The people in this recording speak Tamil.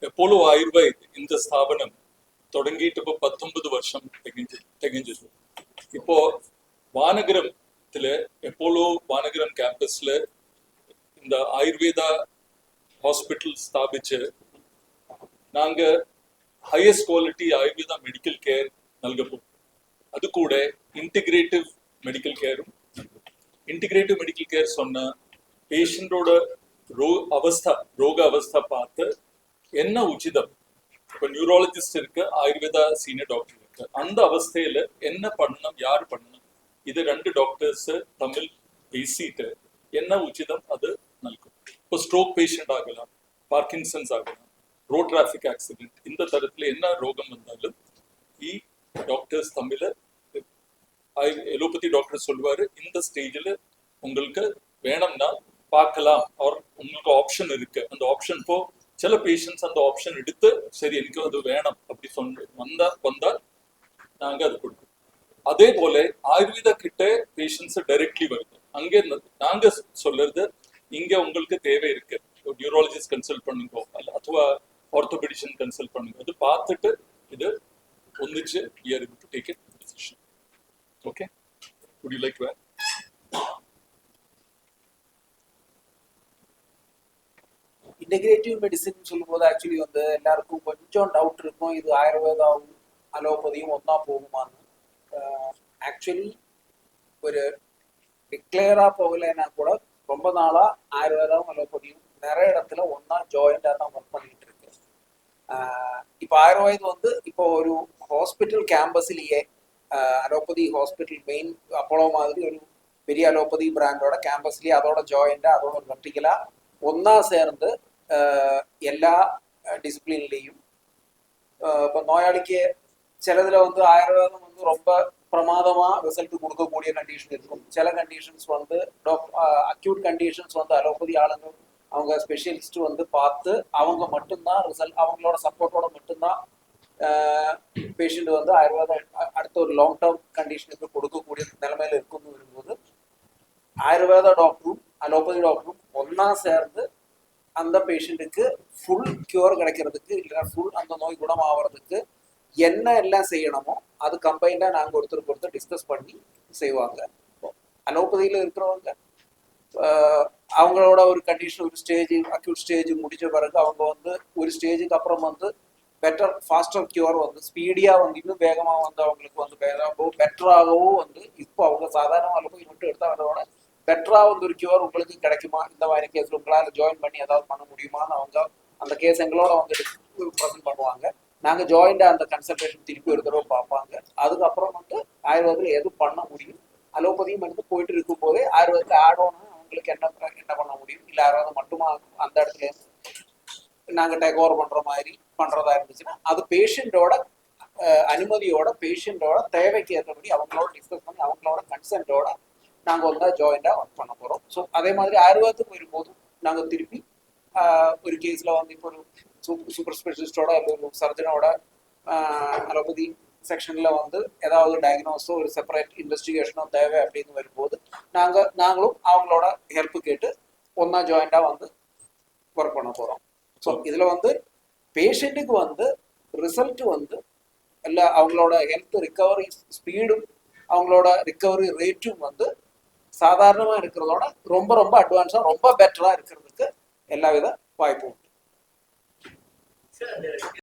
എപ്പോഴും ആയുർവേദ് இந்த സ്ഥാപനം തുടങ്ങിയിട്ട് ഇപ്പൊ 19 വർഷം തികഞ്ഞു. ഇപ്പോ വാനഗരത്തില് എപ്പോഴും വാനഗരം ക്യാമ്പസില് இந்த ആയുർവേദ ഹോസ്പിറ്റൽ സ്ഥാപിച്ച് நாங்க ஹையஸ்ட் குவாலிட்டி ஆயுர்வேத மெடிக்கல் கேர் നൽകപ്പോ அது கூட integrative medical கேரும் integrative medical care சொன்ன பேஷண்டோட ரோக அவஸ்தை பார்த்து என்ன உச்சிதம் இப்போ நியூரோலஜிஸ்ட் இருக்கு ஆயுர்வேதா சீனியர் டாக்டர் இருக்கு அந்த அவஸ்தையில என்ன பண்ணணும் யார் பண்ணணும் இது ரெண்டு டாக்டர்ஸ் தமிழ் பேசிட்டு என்ன உச்சிதம் அது നൽകും. இப்போ ஸ்ட்ரோக் பேஷண்ட் ஆகலாம், பார்க்கின்சன்ஸ் ஆகலாம், ரோட் டிராஃபிக் ஆக்சிடென்ட், இந்த தரத்துல என்ன ரோகம் வந்தாலும் ഈ டாக்டர்ஸ் தமிழ எலோபதி டாக்டர் சொல்லுவாரு இந்த ஸ்டேஜில் உங்களுக்கு வேணும்னா பார்க்கலாம் அவர் உங்களுக்கு ஆப்ஷன் இருக்கு. அந்த ஆப்ஷன் இப்போ சில பேஷண்ட்ஸ் அந்த ஆப்ஷன் எடுத்து சரி எனக்கு அது வேணும் அப்படி வந்தால் நாங்க அது கொடுப்போம். அதே போல ஆயுர்வேதா கிட்ட பேஷண்ட்ஸ் டைரக்ட்லி வருது. அங்கே நாங்க சொல்றது இங்க உங்களுக்கு தேவை இருக்கு, நியூரோலஜிஸ்ட் கன்சல்ட் பண்ணுங்க அதுவா ஆர்த்தோபெடிஷியன் கன்சல்ட் பண்ணுங்க, அது பார்த்துட்டு இது ஒന്നിച്ച് we are able to take a decision. Okay, would you like to add? Integrative medicine சொல்லும்போது ஆக்சுவலி வந்து எல்லாருக்கும் கொஞ்சம் டவுட் இருக்கும், இது ஆயுர்வேதாவும் அலோபதியும் ஒன்றா போகுமான்னு. ஆக்சுவலி ஒரு டிக்ளேராக போகலைன்னா கூட ரொம்ப நாளாக ஆயுர்வேதாவும் அலோபதியும் நிறைய இடத்துல ஒன்றா ஜாயிண்டாக தான் ஒர்க் பண்ணிட்டு இருக்கு. இப்போ ஆயுர்வேதம் வந்து இப்போ ஒரு ஹாஸ்பிட்டல் கேம்பஸ்லேயே அலோபதி ஹாஸ்பிட்டல் மெயின் அப்போலோ மாதிரி ஒரு பெரிய அலோபதி பிராண்டோட கேம்பஸ்லேயே அதோட ஜாயிண்டாக அதோட வெர்டிகலாக ஒன்றா சேர்ந்து எல்லா டிசிப்ளின்லேயும் இப்போ நோயாளிக்கு சிலதில் வந்து ஆயுர்வேதம் வந்து ரொம்ப பிரமாதமாக ரிசல்ட் கொடுக்கக்கூடிய கண்டிஷன் இருக்கும். சில கண்டிஷன்ஸ் வந்து அக்யூட் கண்டிஷன்ஸ் வந்து அலோபதி ஆளுங்க அவங்க ஸ்பெஷலிஸ்ட் வந்து பார்த்து அவங்க மட்டும்தான் ரிசல்ட் அவங்களோட சப்போர்ட்டோட மட்டும்தான் பேஷண்ட் வந்து ஆயுர்வேதம் அடுத்த ஒரு லாங் டேர்ம் கண்டிஷனுக்கு கொடுக்கக்கூடிய நிலைமையில இருக்குன்னு வரும்போது ஆயுர்வேத டாக்டரும் அலோபதி டாக்டரும் ஒன்றா சேர்ந்து அந்த பேஷண்ட்டுக்கு ஃபுல் கியூர் கிடைக்கிறதுக்கு இல்லைன்னா ஃபுல் அந்த நோய் குணமாகிறதுக்கு என்ன எல்லாம் செய்யணுமோ அது கம்பைண்டாக நாங்கள் ஒருத்தருக்கு டிஸ்கஸ் பண்ணி செய்வாங்க. அலோபதியில் இருக்கிறவங்க அவங்களோட ஒரு கண்டிஷன் ஒரு ஸ்டேஜ் அக்யூட் ஸ்டேஜ் முடிஞ்ச பிறகு அவங்க வந்து ஒரு ஸ்டேஜுக்கு அப்புறம் வந்து பெட்டர் ஃபாஸ்டர் கியூர் வந்து ஸ்பீடியாக வந்து இன்னும் வேகமாக வந்து அவங்களுக்கு வந்து பெட்டராகவும் வந்து இப்போ அவங்க சாதாரண அலோபதி மட்டும் எடுத்தாங்களோட பெட்டராக வந்து ஒரு கியூர் உங்களுக்கு கிடைக்குமா, இந்த மாதிரி கேஸில் உங்களால் ஜாயின் பண்ணி ஏதாவது பண்ண முடியுமான்னு அவங்க அந்த கேஸ் எங்களோட வந்து ப்ரெசென்ட் பண்ணுவாங்க. நாங்கள் ஜாயிண்டாக அந்த கன்சல்டேஷன் திருப்பி ஒரு தடவை பார்ப்பாங்க. அதுக்கப்புறம் வந்து ஆயுர்வேதத்தில் எது பண்ண முடியும், அலோபதியும் எடுத்து போயிட்டு இருக்கும் போதே ஆயுர்வேதத்தில் ஆட் ஆன் அவங்களுக்கு என்ன பண்ண முடியும், இல்லை ஆயுர்வேதம் மட்டுமா அந்த இடத்துல நாங்கள் டேக் ஓவர் பண்ணுற மாதிரி பண்ணுறதா இருந்துச்சுன்னா அது பேஷண்ட்டோட அனுமதியோட பேஷண்ட்டோட தேவைக்கு ஏற்றபடி அவங்களோட டிஸ்கஸ் பண்ணி அவங்களோட கன்சென்ட்டோட நாங்கள் வந்து ஜாயிண்டாக ஒர்க் பண்ண போகிறோம். ஸோ அதே மாதிரி ஆயுர்வேதத்துக்கு வரும்போது நாங்கள் திருப்பி ஒரு கேஸில் வந்து இப்போ ஒரு சூப்பர் ஸ்பெஷலிஸ்டோட இல்லை ஒரு சர்ஜனோட அலோபதி செக்ஷனில் வந்து ஏதாவது டயக்னோஸோ ஒரு செப்பரேட் இன்வெஸ்டிகேஷனோ தேவை அப்படின்னு வரும்போது நாங்களும் அவங்களோட ஹெல்ப் கேட்டு ஒன்றா ஜாயிண்டாக வந்து ஒர்க் பண்ண போகிறோம். ஸோ இதில் வந்து பேஷண்ட்டுக்கு வந்து ரிசல்ட் வந்து இல்லை அவங்களோட ஹெல்த் ரிக்கவரி ஸ்பீடும் அவங்களோட ரிக்கவரி ரேட்டும் வந்து சாதாரணமாக இருக்கிறதோட ரொம்ப ரொம்ப அட்வான்ஸாக ரொம்ப பெட்டராக இருக்கிறதுக்கு எல்லா வித வாய்ப்பும் உண்டு.